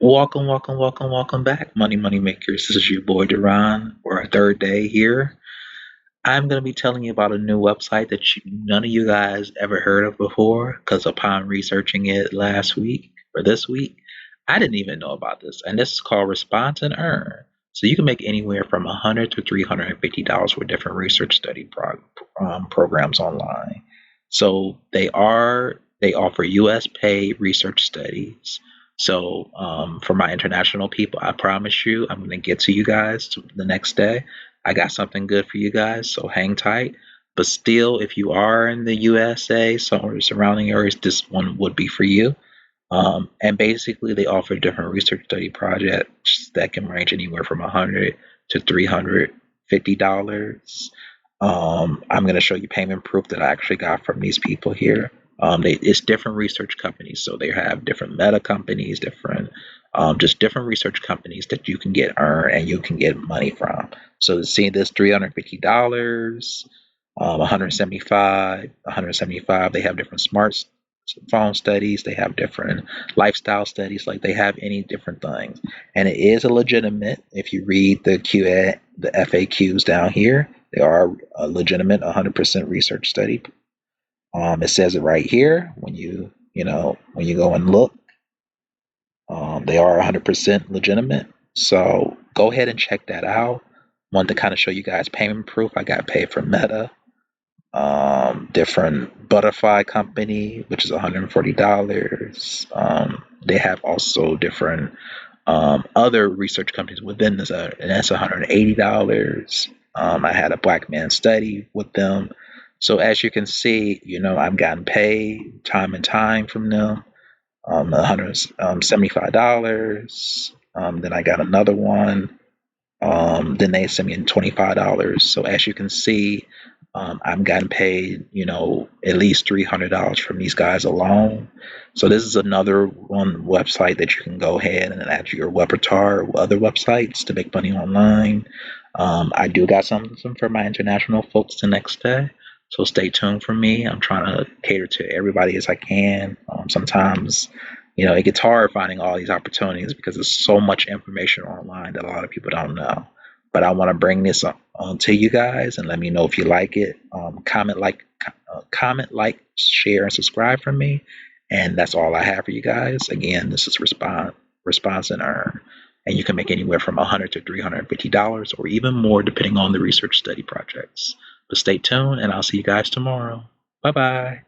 Welcome back, Money Makers. This is your boy Duran for our third day here. I'm going to be telling you about a new website that none of you guys ever heard of before because upon researching it last week or this week, I didn't even know about this. And this is called Response and Earn. So you can make anywhere from $100 to $350 with different research study programs online. So they offer US paid research studies. So for my international people, I promise you, I'm going to get to you guys the next day. I got something good for you guys, so hang tight. But still, if you are in the USA, somewhere surrounding areas, this one would be for you. And basically, they offer different research study projects that can range anywhere from $100 to $350. I'm going to show you payment proof that I actually got from these people here. It's different research companies, so they have different meta companies, just different research companies that you can get earn and you can get money from. So to see this $350, 175, 175. They have different smartphone studies. They have different lifestyle studies. Like they have any different things, and it is a legitimate. If you read the FAQs down here, they are a legitimate 100% research study. It says it right here when you go and look. They are 100% legitimate. So go ahead and check that out. Want to kind of show you guys payment proof. I got paid for Meta, different Butterfly Company, which is $140. They have also different other research companies within this, and that's $180. I had a Black Man study with them. So as you can see, I've gotten paid time and time from them. $175. Then I got another one. Then they sent me in $25. So as you can see, I'm getting paid, at least $300 from these guys alone. So this is another one website that you can go ahead and add to your repertoire of other websites to make money online. I do got something for my international folks the next day. So stay tuned for me. I'm trying to cater to everybody as I can. Sometimes, it gets hard finding all these opportunities because there's so much information online that a lot of people don't know. But I want to bring this on to you guys and let me know if you like it. Comment, like, share, and subscribe from me. And that's all I have for you guys. Again, this is response and earn. And you can make anywhere from $100 to $350 or even more depending on the research study projects. But stay tuned and I'll see you guys tomorrow. Bye bye.